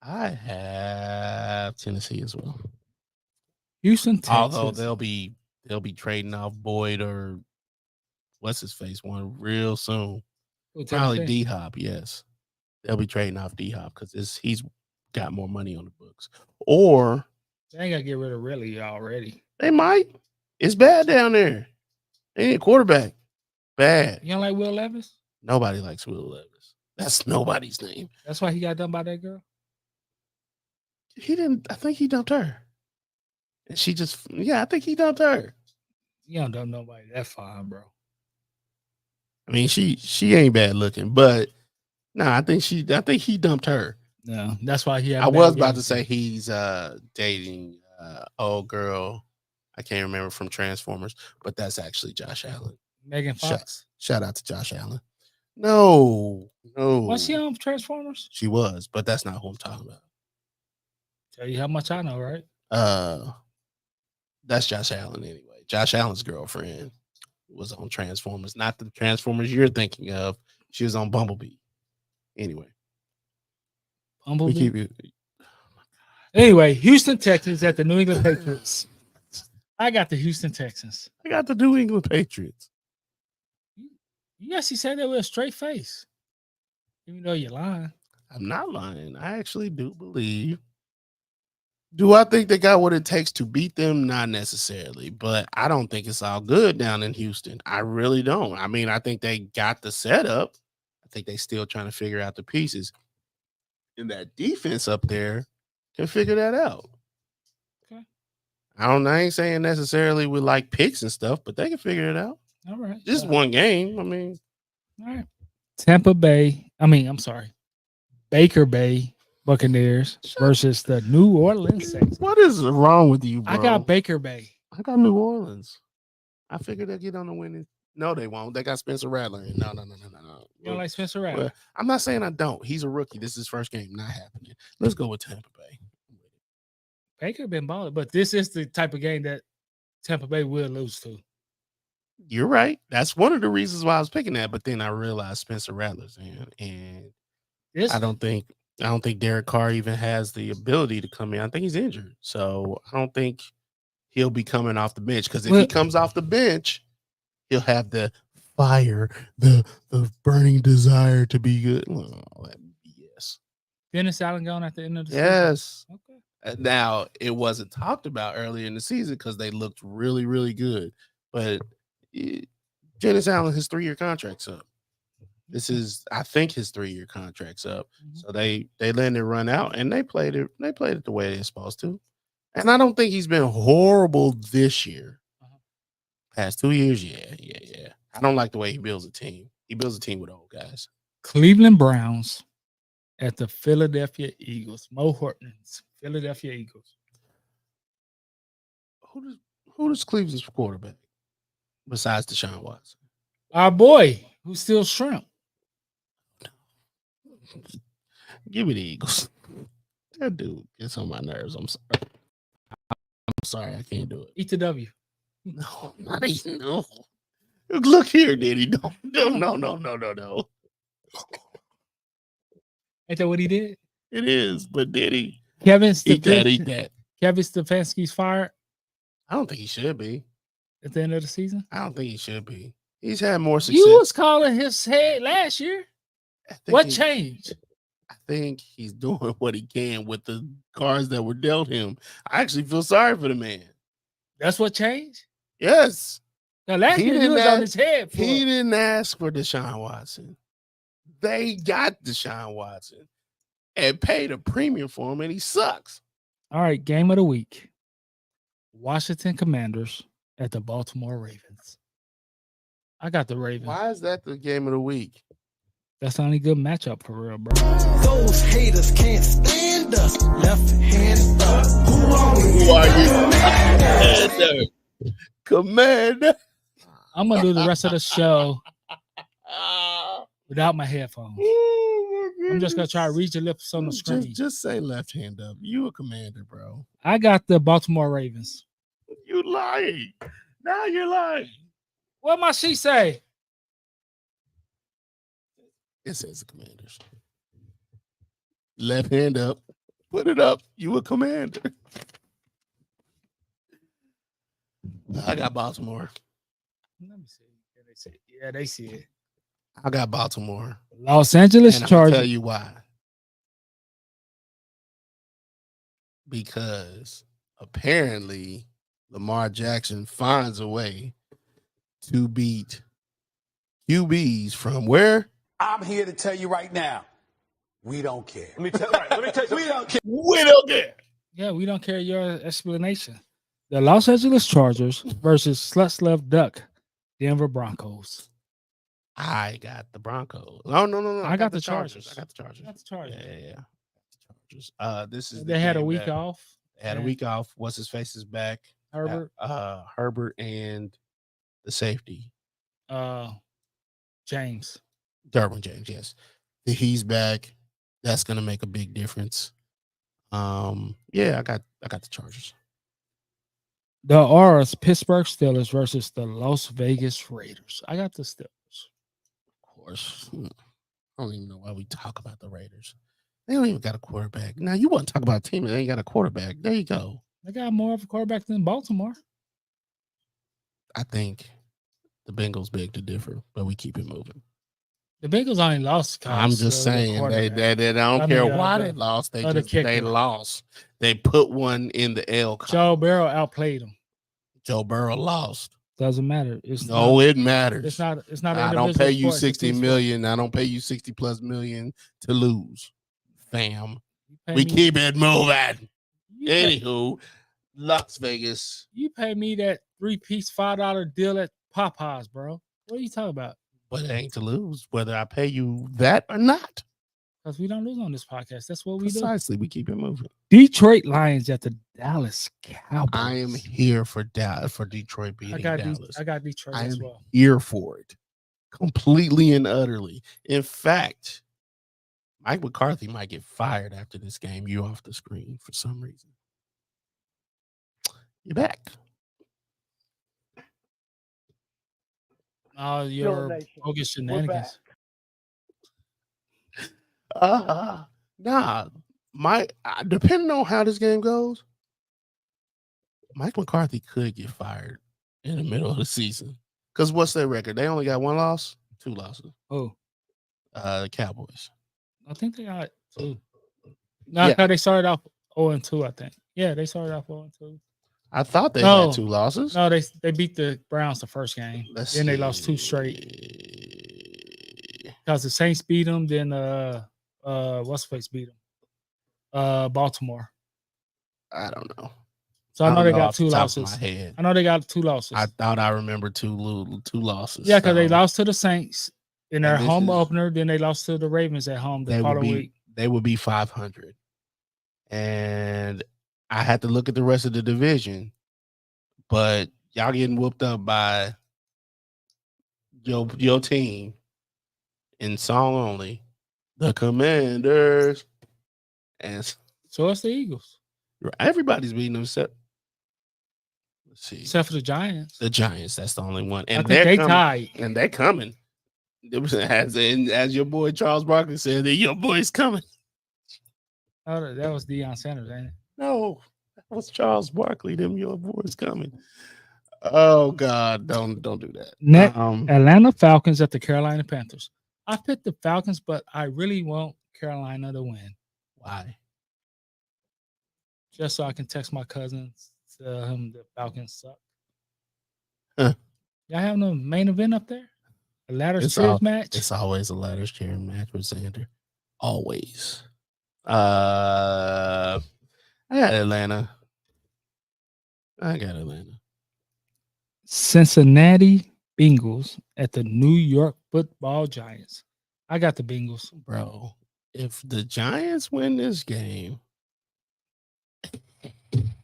I have Tennessee as well. Houston, Texas. Although they'll be trading off Boyd or what's his face one real soon. Who, Probably Tennessee? D Hop, yes. They'll be trading off D Hop because he's got more money on the books. Or They ain't got to get rid of Ridley already. they might. It's bad down there. They ain't a quarterback. Bad. You don't like Will Levis? Nobody likes Will Levis. That's nobody's name. That's why he got done by that girl? He didn't. I think he dumped her. And she just, I think he dumped her. You don't dump nobody. That's fine, bro. I mean, she ain't bad looking, but I think he dumped her. No, that's why he had I a bad was about game. to say he's dating old girl. I can't remember from Transformers, but that's actually Josh Allen. Megan Fox. Shout out to Josh Allen. No. Was she on Transformers? She was, but that's not who I'm talking about. Tell you how much I know, right? That's Josh Allen anyway. Josh Allen's girlfriend was on Transformers, not the Transformers you're thinking of. She was on Bumblebee. Anyway, Bumblebee. Anyway, Houston Texans at the New England Patriots. I got the Houston Texans. I got the New England Patriots. You actually said that with a straight face, even though you're lying. I'm not lying. I actually do believe. Do I think they got what it takes to beat them? Not necessarily, but I don't think it's all good down in Houston. I really don't. I mean, I think they got the setup. I think they still trying to figure out the pieces. And that defense up there can figure that out. Okay. I ain't saying necessarily with like picks and stuff, but they can figure it out. All right. Just one game. I mean, all right. Baker Bay Buccaneers versus the New Orleans Saints. what is wrong with you, bro? I got Baker Bay. I got New Orleans. I figured they'll get on the winning. No, they won't. They got Spencer Rattler. No. You don't like Spencer Rattler? Well, I'm not saying I don't. He's a rookie. This is his first game. Not happening. Let's go with Tampa Bay. Baker been balling, but this is the type of game that Tampa Bay will lose to. You're right. That's one of the reasons why I was picking that. But then I realized Spencer Rattler's in, and I don't think Derek Carr even has the ability to come in. I think he's injured, so I don't think he'll be coming off the bench. Because if he comes off the bench, he'll have the fire, the burning desire to be good. Oh, yes. Dennis Allen gone at the end of the season? Yes. Okay. Now, it wasn't talked about earlier in the season because they looked really, really good. But Dennis Allen, his 3-year contract's up. This is, I think, his 3-year contract's up. Mm-hmm. So they let it run out, and they played it the way they're supposed to. And I don't think he's been horrible this year. Past 2 years, yeah. I don't like the way he builds a team. He builds a team with old guys. Cleveland Browns at the Philadelphia Eagles. Mo Horton's Philadelphia Eagles. Who does Cleveland's quarterback besides Deshaun Watson? Our boy, who's still shrimp. Give me the Eagles. That dude gets on my nerves. I'm sorry. I can't do it. Eat the W. No, not even. No. Look here, Diddy. No. Ain't that what he did? It is, but Diddy. Kevin Eat that. Kevin Stefanski's fired I don't think he should be. at the end of the season. I don't think he should be. He's had more success. You was calling his head last year. What changed? I think he's doing what he can with the cards that were dealt him. I actually feel sorry for the man. That's what changed? Yes. Now, last He year you didn't was on ask- his head for He didn't ask for Deshaun Watson. They got Deshaun Watson and paid a premium for him, and he sucks. All right, game of the week. Washington Commanders at the Baltimore Ravens. I got the Ravens. Why is that the game of the week? That's the only good matchup for real, bro. Those haters can't stand us. Left hand up. Who are you? Commander. I'm gonna do the rest of the show without my headphones. I'm just gonna try to read your lips on the screen. Just say left hand up. You a commander, bro. I got the Baltimore Ravens. You lying. Now you're lying. What my she say? It says the Commanders. Left hand up. Put it up. You a commander. I got Baltimore. Let me see. Yeah, they see it. Yeah, they see it. I got Baltimore. Los Angeles And I'm gonna tell Chargers. you why. Because apparently Lamar Jackson finds a way to beat QBs from where? I'm here to tell you right now, we don't care. Let me tell you. We don't care. We don't care. Yeah, we don't care your explanation. The Los Angeles Chargers versus Slutslev Duck, Denver Broncos. I got the Broncos. No. I got the Chargers. I got the Chargers. I got the Chargers. Yeah. Chargers. This is They had a game week that- off. They had a Yeah. week off. What's his face is back. Herbert, Herbert and the safety. James. Derwin James, yes. He's back. That's gonna make a big difference. Yeah, I got the Chargers. The Auras Pittsburgh Steelers versus the Las Vegas Raiders. I got the Steelers. Of course. I don't even know why we talk about the Raiders. They don't even got a quarterback. Now you want to talk about a team that ain't got a quarterback. There you go. They got more of a quarterback than Baltimore. I think the Bengals beg to differ, but we keep it moving. The Bengals only lost. I'm just saying they I don't care why they lost. They lost. They put one in the L column. Joe Burrow outplayed him. Joe Burrow lost. Doesn't matter. It matters. It's not. It's not. I don't pay you 60 million. I don't pay you 60 plus million to lose, fam. We keep it moving. Anywho, Las Vegas. You pay me that 3-piece $5 deal at Popeyes, bro. What are you talking about? But it ain't to lose, whether I pay you that or not. Because we don't lose on this podcast. That's what we Precisely. We keep it moving. Detroit Lions at the Dallas Cowboys. I am here for Detroit beating Dallas. I got Detroit as well. Here for it. Completely and utterly. In fact, Mike McCarthy might get fired after this game. You off the screen for some reason. You're back. Your bogus shenanigans. Nah. Depending on how this game goes, Mike McCarthy could get fired in the middle of the season. Because what's their record? They only got 1 loss, 2 losses. Oh, The Cowboys. I think they got 2. No, because they started off 0-2. I think. Yeah, they started off 0-2. I thought they had 2 losses. No, they beat the Browns the first game. Then they lost 2 straight. Because the Saints beat them. Then what's the face beat them? Baltimore. I don't know. So I know they got 2 top of losses. my head. I know they got 2 losses. I thought I remember two losses. Yeah, because they lost to the Saints in their And this home is- opener. Then they lost to the Ravens at home the following week. They would be 500. And I had to look at the rest of the division, but y'all getting whooped up by your team in song only, the Commanders, and So it's the Eagles. everybody's beating them. Let's see, Except for the Giants. the Giants. That's the only one, I and think they coming, tied. and they're coming. As your boy Charles Barkley said, your boy's coming. Oh, that was Deion Sanders, ain't it? No, that was Charles Barkley. Your boy's coming. Oh God, don't do that. Atlanta Falcons at the Carolina Panthers. I picked the Falcons, but I really want Carolina to win. Why? Just so I can text my cousins, tell him the Falcons suck. Y'all having a main event up there? A ladder series match? It's always a ladder series match with Xander. Always. I got Atlanta. Cincinnati Bengals at the New York Football Giants. I got the Bengals. Bro, if the Giants win this game,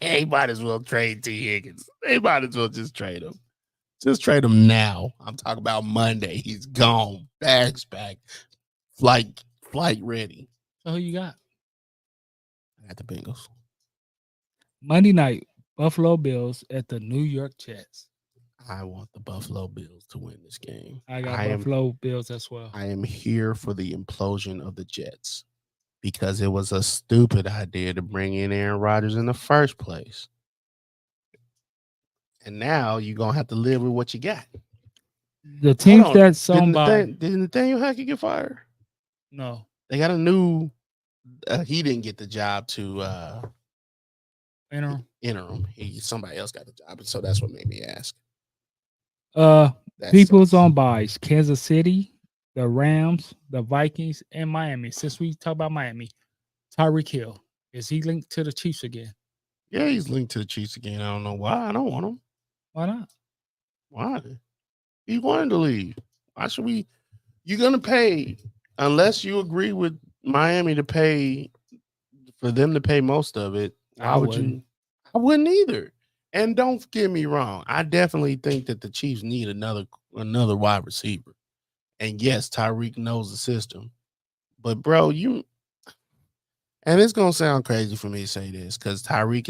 they might as well trade T. Higgins. They might as well just trade him. Just trade him now. I'm talking about Monday. He's gone. Bags packed. Flight ready. So who you got? I got the Bengals. Monday night, Buffalo Bills at the New York Jets. I want the Buffalo Bills to win this game. I got Buffalo Bills as well. I am here for the implosion of the Jets because it was a stupid idea to bring in Aaron Rodgers in the first place. And now you're going to have to live with what you got. The teams that's owned by... Did Nathaniel Hackett get fired? No. They got a new... he didn't get the job to... interim. Somebody else got the job, and so that's what made me ask. People's on buys: Kansas City, the Rams, the Vikings, and Miami. Since we talk about Miami, Tyreek Hill, is he linked to the Chiefs again? Yeah, he's linked to the Chiefs again. I don't know why. I don't want him. Why not? Why? He wanted to leave. Why should we? You're gonna pay unless you agree with Miami to pay for them to pay most of it. Why would you? I wouldn't either. And don't get me wrong. I definitely think that the Chiefs need another wide receiver. And yes, Tyreek knows the system. But bro, and it's gonna sound crazy for me to say this because Tyreek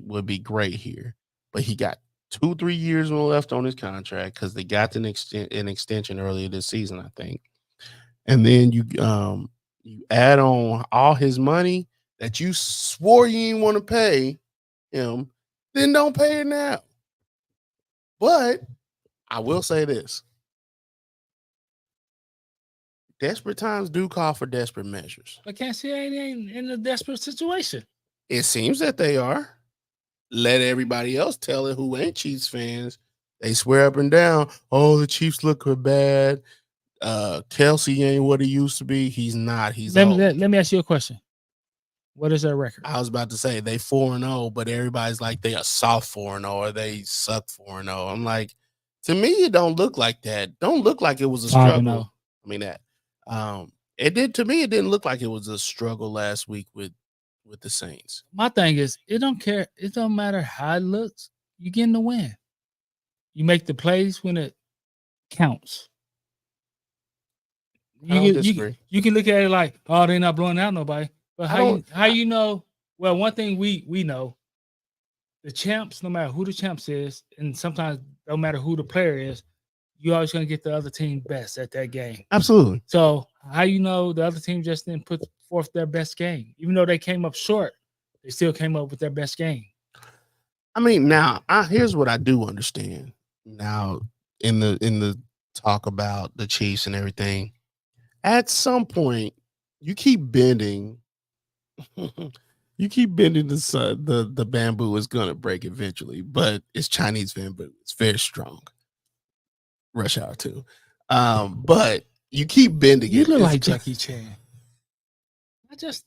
would be great here. But he got 2-3 years left on his contract because they got an extension earlier this season, I think. And then you add on all his money that you swore you didn't want to pay him, then don't pay it now. But I will say this. Desperate times do call for desperate measures. I can't see ain't in a desperate situation. It seems that they are. Let everybody else tell it who ain't Chiefs fans. They swear up and down, oh, the Chiefs look bad. Kelsey ain't what he used to be. He's not. Let me ask you a question. What is their record? I was about to say they 4-0, but everybody's like they a soft 4-0 or they suck 4-0. I'm like, to me, it don't look like that. Don't look like it was a struggle. I mean that. It did to me. It didn't look like it was a struggle last week with the Saints. My thing is, it don't care. It don't matter how it looks. You getting the win. You make the plays when it counts. You can look at it like, oh, they're not blowing out nobody. But how you know? Well, one thing we know, the champs, no matter who the champs is, and sometimes no matter who the player is, you're always going to get the other team best at that game. Absolutely. So how you know the other team just didn't put forth their best game? Even though they came up short, they still came up with their best game. I mean, now here's what I do understand. Now, in the talk about the Chiefs and everything, at some point, you keep bending. You keep bending the bamboo is gonna break eventually, but it's Chinese bamboo. It's very strong. Rush Hour 2. But you keep bending you it. You look like Jackie Chan.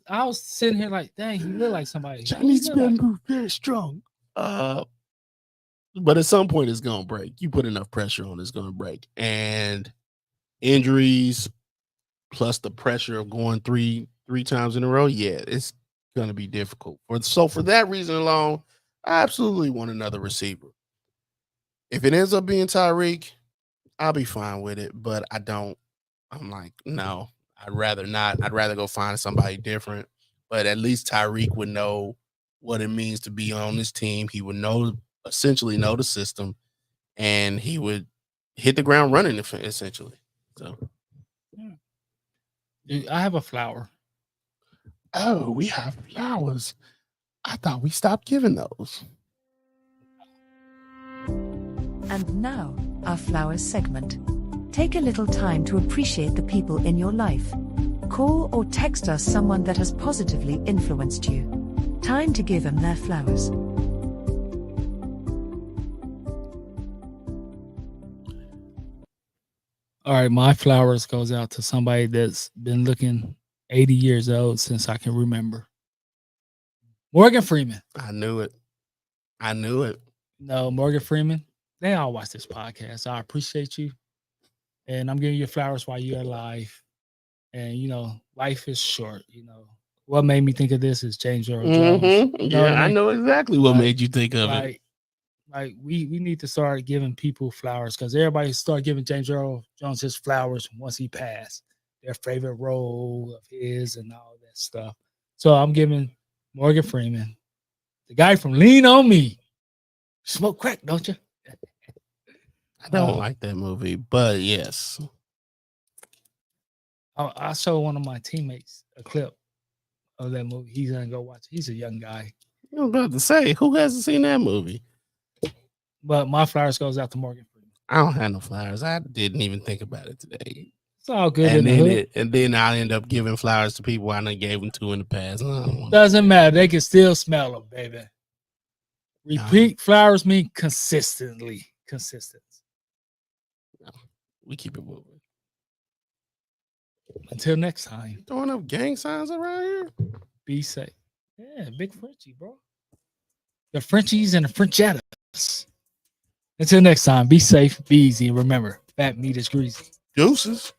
I was sitting here like, dang, you look like somebody. Chinese bamboo, very strong. But at some point it's gonna break. You put enough pressure on it's gonna break. And injuries plus the pressure of going three times in a row, yeah, it's going to be difficult. So for that reason alone, I absolutely want another receiver. If it ends up being Tyreek, I'll be fine with it, but I don't. I'm like, no, I'd rather not. I'd rather go find somebody different, but at least Tyreek would know what it means to be on this team. He would essentially know the system, and he would hit the ground running essentially. So I have a flower. Oh, we have flowers. I thought we stopped giving those. And now, our flowers segment. Take a little time to appreciate the people in your life. Call or text us someone that has positively influenced you. Time to give them their flowers. All right, my flowers goes out to somebody that's been looking 80 years old since I can remember. Morgan Freeman. I knew it. I knew it. No, Morgan Freeman. They all watch this podcast. I appreciate you. And I'm giving you flowers while you're alive. And, you know, life is short. You know, what made me think of this is James Earl Jones. You know Yeah, what I I mean? know exactly what Like- made you think of it. Like we need to start giving people flowers because everybody start giving James Earl Jones his flowers once he passed, their favorite role of his and all that stuff. So I'm giving Morgan Freeman, the guy from Lean on Me. Smoke crack, don't you? I don't like that movie, but yes. I showed one of my teammates a clip of that movie. He's gonna go watch it. He's a young guy. I was about to say, who hasn't seen that movie? But my flowers goes out to Morgan Freeman. I don't have no flowers. I didn't even think about it today. It's all good in And the then hood. and then I end up giving flowers to people I done gave them to in the past. I don't want- Doesn't matter. They can still smell them, baby. Repeat flowers mean consistently. Consistent. We keep it moving. Until next time, Throwing up gang signs around here. be safe. Yeah, big Frenchie, bro. The Frenchies and the Frenchettas. Until next time, be safe, be easy, and remember, fat meat is greasy. Deuces.